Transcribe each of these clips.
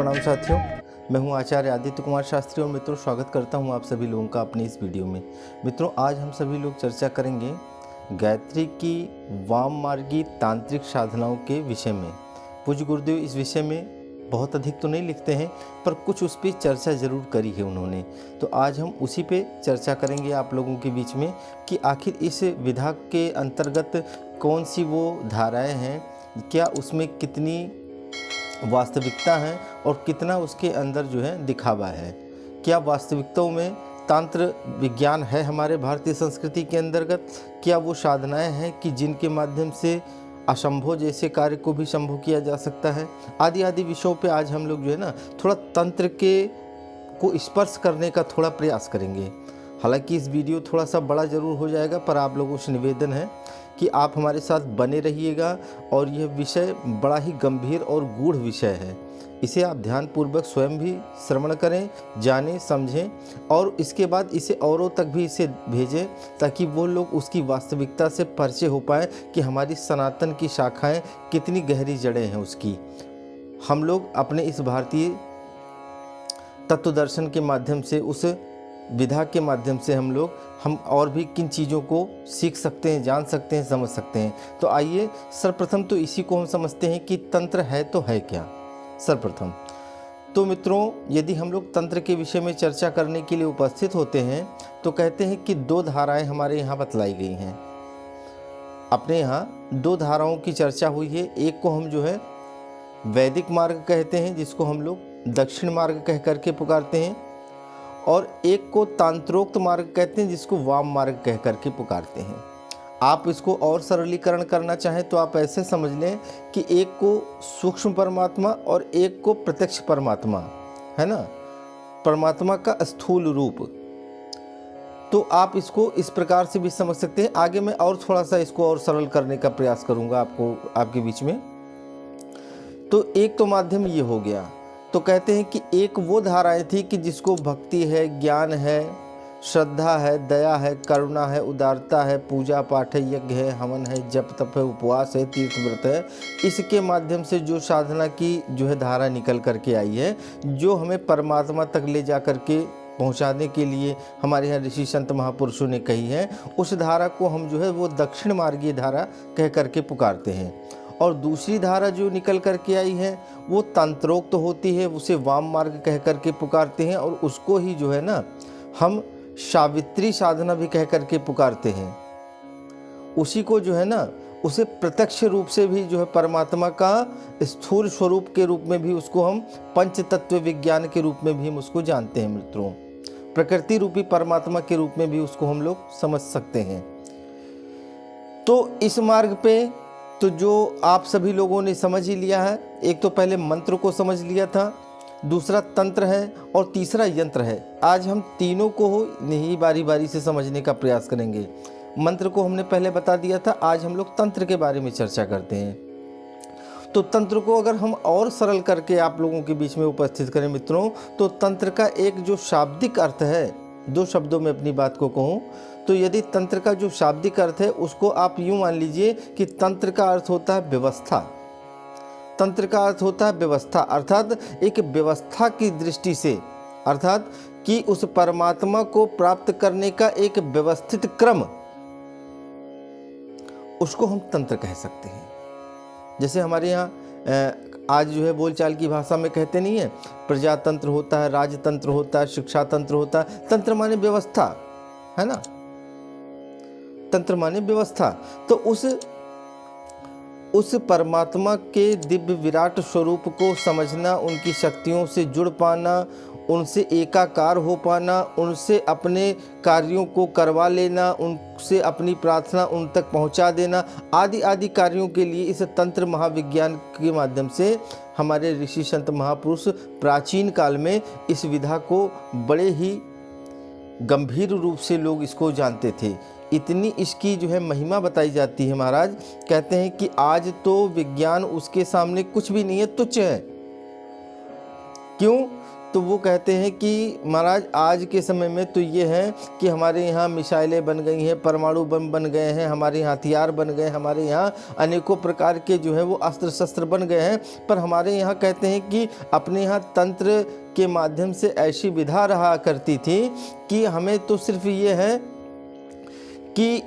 प्रणाम साथियों, मैं हूं आचार्य आदित्य कुमार शास्त्री और मित्रों स्वागत करता हूं आप सभी लोगों का अपनी इस वीडियो में। मित्रों, आज हम सभी लोग चर्चा करेंगे गायत्री की वाम मार्गी तांत्रिक साधनाओं के विषय में। पूज्य गुरुदेव इस विषय में बहुत अधिक तो नहीं लिखते हैं, पर कुछ उस पर चर्चा ज़रूर करी है उन्होंने। तो आज हम उसी पे चर्चा करेंगे आप लोगों के बीच में कि आखिर इस विधा के अंतर्गत कौन सी वो धाराएं हैं, क्या उसमें कितनी वास्तविकता है और कितना उसके अंदर जो है दिखावा है। क्या वास्तविकताओं में तंत्र विज्ञान है हमारे भारतीय संस्कृति के अंतर्गत? क्या वो साधनाएं हैं कि जिनके माध्यम से असंभव जैसे कार्य को भी संभव किया जा सकता है? आदि आदि विषयों पे आज हम लोग जो है ना थोड़ा तंत्र के को स्पर्श करने का थोड़ा प्रयास करेंगे। हालांकि इस वीडियो थोड़ा सा बड़ा ज़रूर हो जाएगा, पर आप लोगों से निवेदन है कि आप हमारे साथ बने रहिएगा। और यह विषय बड़ा ही गंभीर और गूढ़ विषय है, इसे आप ध्यानपूर्वक स्वयं भी श्रवण करें, जानें, समझें और इसके बाद इसे औरों तक भी इसे भेजें, ताकि वो लोग उसकी वास्तविकता से परिचय हो पाए कि हमारी सनातन की शाखाएं कितनी गहरी जड़ें हैं उसकी। हम लोग अपने इस भारतीय तत्व दर्शन के माध्यम से, उस विधा के माध्यम से हम और भी किन चीज़ों को सीख सकते हैं, जान सकते हैं, समझ सकते हैं। तो आइए सर्वप्रथम तो इसी को हम समझते हैं कि तंत्र है तो है क्या। सर्वप्रथम तो मित्रों, यदि हम लोग तंत्र के विषय में चर्चा करने के लिए उपस्थित होते हैं तो कहते हैं कि दो धाराएं हमारे यहाँ बतलाई गई हैं। अपने यहाँ दो धाराओं की चर्चा हुई है। एक को हम जो है वैदिक मार्ग कहते हैं, जिसको हम लोग दक्षिण मार्ग कह करके पुकारते हैं, और एक को तांत्रोक्त मार्ग कहते हैं, जिसको वाम मार्ग कह करके पुकारते हैं। आप इसको और सरलीकरण करना चाहें तो आप ऐसे समझ लें कि एक को सूक्ष्म परमात्मा और एक को प्रत्यक्ष परमात्मा, है ना, परमात्मा का स्थूल रूप। तो आप इसको इस प्रकार से भी समझ सकते हैं। आगे मैं और थोड़ा सा इसको और सरल करने का प्रयास करूंगा आपके बीच में। तो एक तो माध्यम ये हो गया। तो कहते हैं कि एक वो धाराएं थी कि जिसको भक्ति है, ज्ञान है, श्रद्धा है, दया है, करुणा है, उदारता है, पूजा पाठ है, यज्ञ है, हवन है, जप तप है, उपवास है, तीर्थ व्रत है, इसके माध्यम से जो साधना की जो है धारा निकल करके आई है, जो हमें परमात्मा तक ले जा करके पहुंचाने के लिए हमारे यहाँ ऋषि संत महापुरुषों ने कही है, उस धारा को हम जो है वो दक्षिण मार्गीय धारा कह करके पुकारते हैं। और दूसरी धारा जो निकल करके आई है वो तंत्रोक्त होती है, उसे वाम मार्ग कह करके पुकारते हैं, और उसको ही जो है ना हम सावित्री साधना भी कह करके पुकारते हैं। उसी को जो है ना उसे प्रत्यक्ष रूप से भी जो है परमात्मा का स्थूल स्वरूप के रूप में भी उसको हम पंच तत्व विज्ञान के रूप में भी हम उसको जानते हैं मित्रों। प्रकृति रूपी परमात्मा के रूप में भी उसको हम लोग समझ सकते हैं। तो इस मार्ग पे तो जो आप सभी लोगों ने समझ ही लिया है, एक तो पहले मंत्र को समझ लिया था, दूसरा तंत्र है और तीसरा यंत्र है। आज हम तीनों को ही बारी बारी से समझने का प्रयास करेंगे। मंत्र को हमने पहले बता दिया था, आज हम लोग तंत्र के बारे में चर्चा करते हैं। तो तंत्र को अगर हम और सरल करके आप लोगों के बीच में उपस्थित करें मित्रों, तो तंत्र का एक जो शाब्दिक अर्थ है, दो शब्दों में अपनी बात को कहूँ तो यदि तंत्र का जो शाब्दिक अर्थ है उसको आप यूँ मान लीजिए कि तंत्र का अर्थ होता है व्यवस्था। तंत्र का अर्थ होता है व्यवस्था, अर्थात एक व्यवस्था की दृष्टि से, अर्थात कि उस परमात्मा को प्राप्त करने का एक व्यवस्थित क्रम, उसको हम तंत्र कह सकते हैं। जैसे हमारे यहाँ आज जो है बोलचाल की भाषा में कहते नहीं है, प्रजातंत्र होता है, राजतंत्र होता है, शिक्षा तंत्र होता है। तंत्र माने व्यवस्था, है ना, तंत्र माने व्यवस्था। तो उस परमात्मा के दिव्य विराट स्वरूप को समझना, उनकी शक्तियों से जुड़ पाना, उनसे एकाकार हो पाना, उनसे अपने कार्यों को करवा लेना, उनसे अपनी प्रार्थना उन तक पहुंचा देना, आदि आदि कार्यों के लिए इस तंत्र महाविज्ञान के माध्यम से हमारे ऋषि संत महापुरुष प्राचीन काल में इस विधा को बड़े ही गंभीर रूप से लोग इसको जानते थे। इतनी इसकी जो है महिमा बताई जाती है महाराज, कहते हैं कि आज तो विज्ञान उसके सामने कुछ भी नहीं है, तुच्छ है। क्यों? तो वो कहते हैं कि महाराज आज के समय में तो ये है कि हमारे यहाँ मिसाइलें बन गई हैं, परमाणु बम बन गए हैं, हमारे यहाँ हथियार बन गए, हमारे यहाँ अनेकों प्रकार के जो है वो अस्त्र शस्त्र बन गए हैं, पर हमारे यहाँ कहते हैं कि अपने यहाँ तंत्र के माध्यम से ऐसी विधा रहा करती थी कि हमें तो सिर्फ ये है कि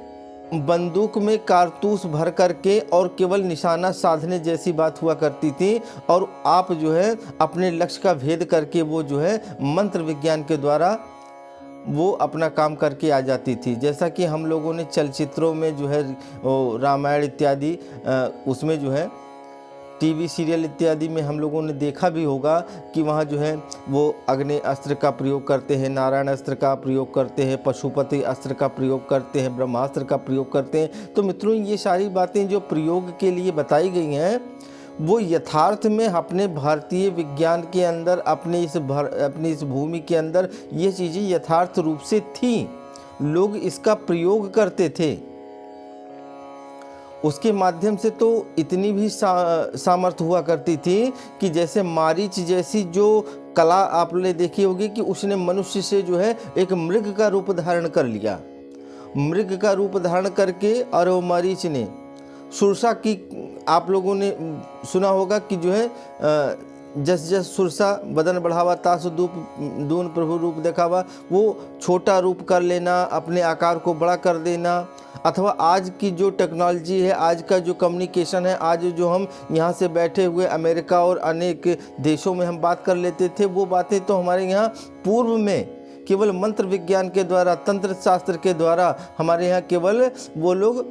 बंदूक में कारतूस भर करके और केवल निशाना साधने जैसी बात हुआ करती थी, और आप जो है अपने लक्ष्य का भेद करके वो जो है मंत्र विज्ञान के द्वारा वो अपना काम करके आ जाती थी। जैसा कि हम लोगों ने चलचित्रों में जो है रामायण इत्यादि उसमें जो है टीवी सीरियल इत्यादि में हम लोगों ने देखा भी होगा कि वहाँ जो है वो अग्नि अस्त्र का प्रयोग करते हैं, नारायण अस्त्र का प्रयोग करते हैं, पशुपति अस्त्र का प्रयोग करते हैं, ब्रह्मास्त्र का प्रयोग करते हैं। तो मित्रों ये सारी बातें जो प्रयोग के लिए बताई गई हैं वो यथार्थ में अपने भारतीय विज्ञान के अंदर अपनी इस भूमि के अंदर ये चीज़ें यथार्थ रूप से थी, लोग इसका प्रयोग करते थे। उसके माध्यम से तो इतनी भी सामर्थ्य हुआ करती थी कि जैसे मारीच जैसी जो कला आपने देखी होगी कि उसने मनुष्य से जो है एक मृग का रूप धारण कर लिया, मृग का रूप धारण करके, और वो मारीच ने सुरसा की, आप लोगों ने सुना होगा कि जो है जस जस सुरसा बदन बढ़ावा तासु दून प्रभु रूप दिखावा, वो छोटा रूप कर लेना, अपने आकार को बड़ा कर देना, अथवा आज की जो टेक्नोलॉजी है, आज का जो कम्युनिकेशन है, आज जो हम यहाँ से बैठे हुए अमेरिका और अनेक देशों में हम बात कर लेते थे, वो बातें तो हमारे यहाँ पूर्व में केवल मंत्र विज्ञान के द्वारा, तंत्र शास्त्र के द्वारा हमारे यहाँ केवल वो लोग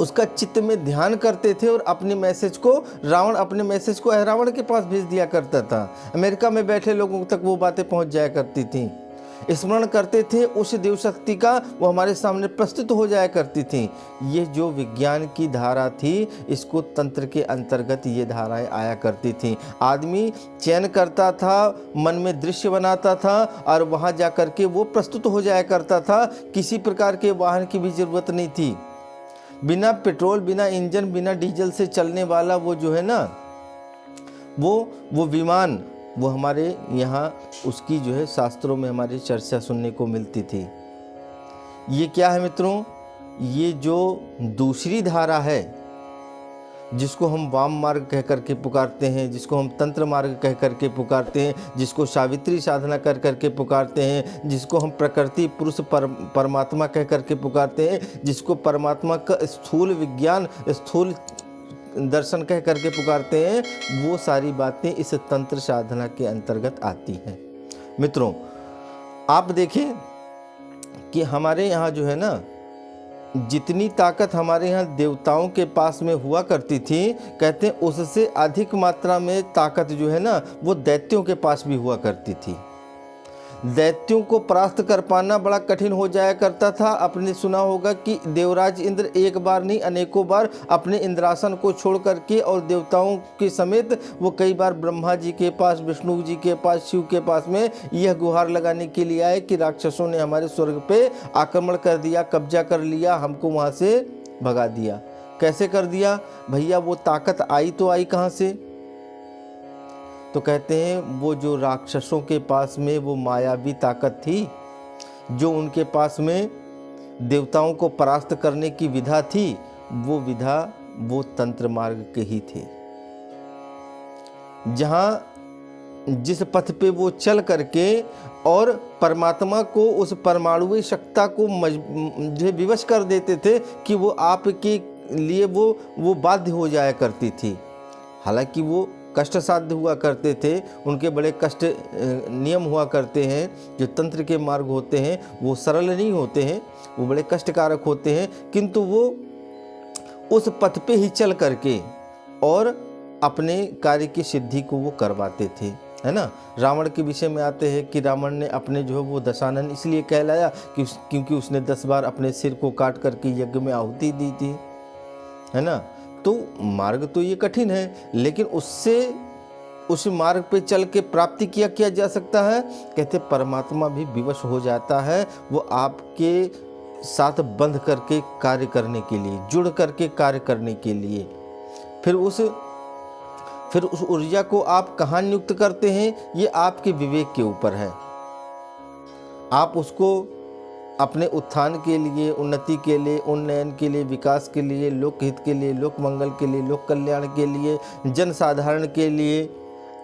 उसका चित्त में ध्यान करते थे और अपने मैसेज को अपने मैसेज को रावण के पास भेज दिया करता था। अमेरिका में बैठे लोगों तक वो बातें पहुंच जाया करती थी, स्मरण करते थे उस देव शक्ति का, वो हमारे सामने प्रस्तुत हो जाया करती थी। ये जो विज्ञान की धारा थी, इसको तंत्र के अंतर्गत ये धाराएं आया करती थी। आदमी चयन करता था, मन में दृश्य बनाता था और वहाँ जा कर के वो प्रस्तुत हो जाया करता था। किसी प्रकार के वाहन की भी ज़रूरत नहीं थी, बिना पेट्रोल, बिना इंजन, बिना डीजल से चलने वाला वो जो है ना वो विमान, वो हमारे यहाँ उसकी जो है शास्त्रों में हमारी चर्चा सुनने को मिलती थी। ये क्या है मित्रों? ये जो दूसरी धारा है जिसको हम वाम मार्ग कह करके पुकारते हैं, जिसको हम तंत्र मार्ग कह करके पुकारते हैं, जिसको सावित्री साधना कर करके पुकारते हैं, जिसको हम प्रकृति पुरुष परमात्मा कह करके पुकारते हैं, जिसको परमात्मा का स्थूल विज्ञान, स्थूल दर्शन कह करके पुकारते हैं, वो सारी बातें इस तंत्र साधना के अंतर्गत आती हैं। मित्रों आप देखें कि हमारे यहाँ जो है ना, जितनी ताकत हमारे यहाँ देवताओं के पास में हुआ करती थी, कहते हैं उससे अधिक मात्रा में ताकत जो है ना वो दैत्यों के पास भी हुआ करती थी। दैत्यों को परास्त कर पाना बड़ा कठिन हो जाया करता था। आपने सुना होगा कि देवराज इंद्र एक बार नहीं अनेकों बार अपने इंद्रासन को छोड़ करके और देवताओं के समेत वो कई बार ब्रह्मा जी के पास, विष्णु जी के पास, शिव के पास में यह गुहार लगाने के लिए आए कि राक्षसों ने हमारे स्वर्ग पे आक्रमण कर दिया, कब्जा कर लिया, हमको वहाँ से भगा दिया। कैसे कर दिया भैया? वो ताकत आई तो आई कहाँ से? तो कहते हैं वो जो राक्षसों के पास में वो मायावी ताकत थी, जो उनके पास में देवताओं को परास्त करने की विधा थी, वो विधा वो तंत्र मार्ग के ही थे। जहाँ जिस पथ पे वो चल करके और परमात्मा को, उस परमाणुवी शक्ति को जो विवश कर देते थे कि वो आपके लिए वो बाध्य हो जाया करती थी। हालांकि वो कष्ट साध्य हुआ करते थे, उनके बड़े कष्ट नियम हुआ करते हैं। जो तंत्र के मार्ग होते हैं वो सरल नहीं होते हैं, वो बड़े कष्टकारक होते हैं, किंतु वो उस पथ पे ही चल करके और अपने कार्य की सिद्धि को वो करवाते थे, है ना। रावण के विषय में आते हैं कि रावण ने अपने जो है वो दशानन इसलिए कहलाया क्योंकि उसने 10 बार अपने सिर को काट करके यज्ञ में आहुति दी थी, है ना। तो मार्ग तो ये कठिन है, लेकिन उससे उस मार्ग पे चल के प्राप्ति किया जा सकता है। कहते परमात्मा भी विवश हो जाता है, वो आपके साथ बंध करके फिर उस ऊर्जा को आप कहाँ नियुक्त करते हैं, ये आपके विवेक के ऊपर है। आप उसको अपने उत्थान के लिए, उन्नति के लिए, उन्नयन के लिए, विकास के लिए, लोकहित के लिए, लोक मंगल के लिए, लोक कल्याण के लिए, जन साधारण के लिए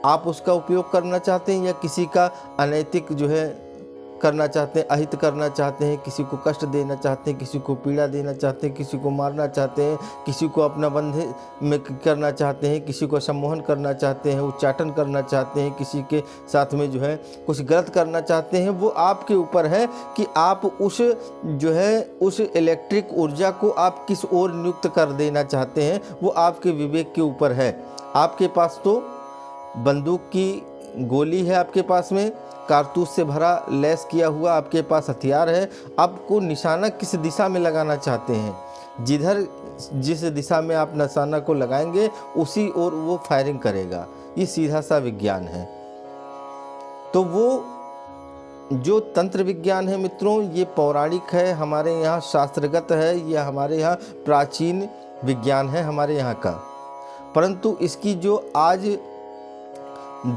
आप उसका उपयोग करना चाहते हैं, या किसी का अनैतिक जो है करना चाहते हैं, अहित करना चाहते हैं, किसी को कष्ट देना चाहते हैं, किसी को पीड़ा देना चाहते हैं, किसी को मारना चाहते हैं, किसी को अपना बंधे में करना चाहते हैं, किसी को सम्मोहन करना चाहते हैं, उच्चाटन करना चाहते हैं, किसी के साथ में जो है कुछ गलत करना चाहते हैं, वो आपके ऊपर है कि आप उस जो है उस इलेक्ट्रिक ऊर्जा को आप किस ओर नियुक्त कर देना चाहते हैं, वो आपके विवेक के ऊपर है। आपके पास तो बंदूक की गोली है, आपके पास में कारतूस से भरा लैस किया हुआ आपके पास हथियार है, आपको निशाना किस दिशा में लगाना चाहते हैं, जिस दिशा में आप निशाना को लगाएंगे उसी ओर वो फायरिंग करेगा। ये सीधा सा विज्ञान है। तो वो जो तंत्र विज्ञान है मित्रों, ये पौराणिक है, हमारे यहाँ शास्त्रगत है, यह हमारे यहाँ प्राचीन विज्ञान है हमारे यहाँ का। परंतु इसकी जो आज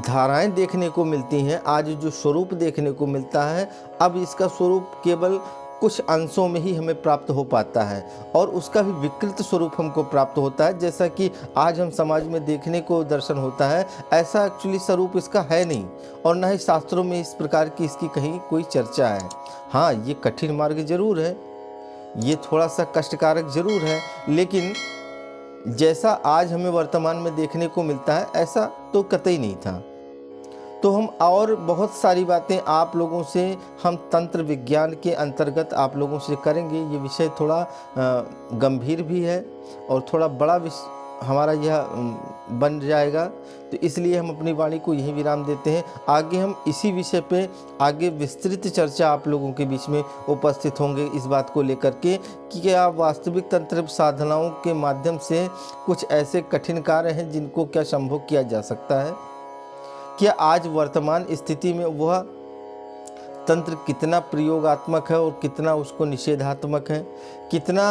धाराएं देखने को मिलती हैं, आज जो स्वरूप देखने को मिलता है, अब इसका स्वरूप केवल कुछ अंशों में ही हमें प्राप्त हो पाता है और उसका भी विकृत स्वरूप हमको प्राप्त होता है। जैसा कि आज हम समाज में देखने को दर्शन होता है, ऐसा एक्चुअली स्वरूप इसका है नहीं, और न ही शास्त्रों में इस प्रकार की इसकी कहीं कोई चर्चा है। हाँ, ये कठिन मार्ग जरूर है, ये थोड़ा सा कष्टकारक जरूर है, लेकिन जैसा आज हमें वर्तमान में देखने को मिलता है ऐसा तो कतई नहीं था। तो हम और बहुत सारी बातें आप लोगों से हम तंत्र विज्ञान के अंतर्गत आप लोगों से करेंगे। ये विषय थोड़ा गंभीर भी है और थोड़ा बड़ा हमारा यह बन जाएगा, तो इसलिए हम अपनी वाणी को यहीं विराम देते हैं। आगे हम इसी विषय पे आगे विस्तृत चर्चा आप लोगों के बीच में उपस्थित होंगे, इस बात को लेकर के कि क्या वास्तविक तंत्र साधनाओं के माध्यम से कुछ ऐसे कठिन कार्य हैं जिनको क्या संभव किया जा सकता है, क्या आज वर्तमान स्थिति में वह तंत्र कितना प्रयोगात्मक है और कितना उसको निषेधात्मक है, कितना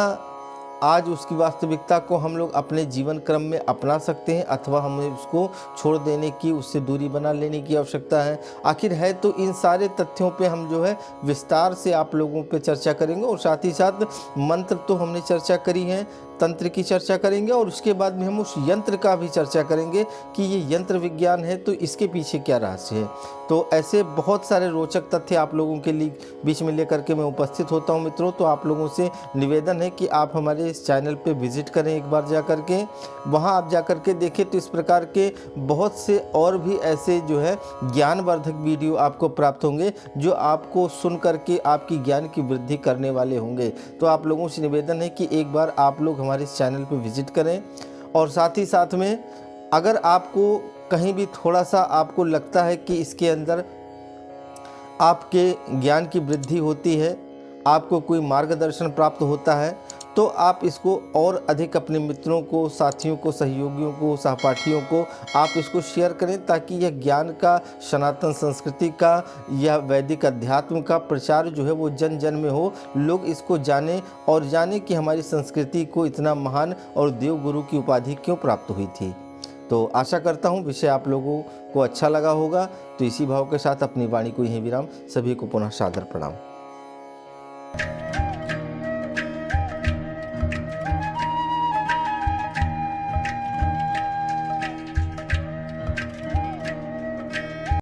आज उसकी वास्तविकता को हम लोग अपने जीवन क्रम में अपना सकते हैं अथवा हमें उसको छोड़ देने की, उससे दूरी बना लेने की आवश्यकता है। आखिर है तो इन सारे तथ्यों पे हम जो है विस्तार से आप लोगों पे चर्चा करेंगे, और साथ ही साथ मंत्र तो हमने चर्चा करी है, तंत्र की चर्चा करेंगे, और उसके बाद में हम उस यंत्र का भी चर्चा करेंगे कि ये यंत्र विज्ञान है तो इसके पीछे क्या रहस्य है। तो ऐसे बहुत सारे रोचक तथ्य आप लोगों के लिए बीच में लेकर के मैं उपस्थित होता हूं मित्रों। तो आप लोगों से निवेदन है कि आप हमारे इस चैनल पे विजिट करें एक बार जा कर के, वहाँ आप जा कर के देखें तो इस प्रकार के बहुत से और भी ऐसे जो है ज्ञानवर्धक वीडियो आपको प्राप्त होंगे जो आपको सुन करके आपकी ज्ञान की वृद्धि करने वाले होंगे। तो आप लोगों से निवेदन है कि एक बार आप लोग हमारे इस चैनल पे विजिट करें, और साथ ही साथ में अगर आपको कहीं भी थोड़ा सा आपको लगता है कि इसके अंदर आपके ज्ञान की वृद्धि होती है, आपको कोई मार्गदर्शन प्राप्त होता है, तो आप इसको और अधिक अपने मित्रों को, साथियों को, सहयोगियों को, सहपाठियों को आप इसको शेयर करें, ताकि यह ज्ञान का, सनातन संस्कृति का, यह वैदिक अध्यात्म का प्रचार जो है वो जन जन में हो, लोग इसको जानें और जानें कि हमारी संस्कृति को इतना महान और देव गुरु की उपाधि क्यों प्राप्त हुई थी। तो आशा करता हूँ विषय आप लोगों को अच्छा लगा होगा। तो इसी भाव के साथ अपनी वाणी को यहीं विराम। सभी को पुनः सादर प्रणाम।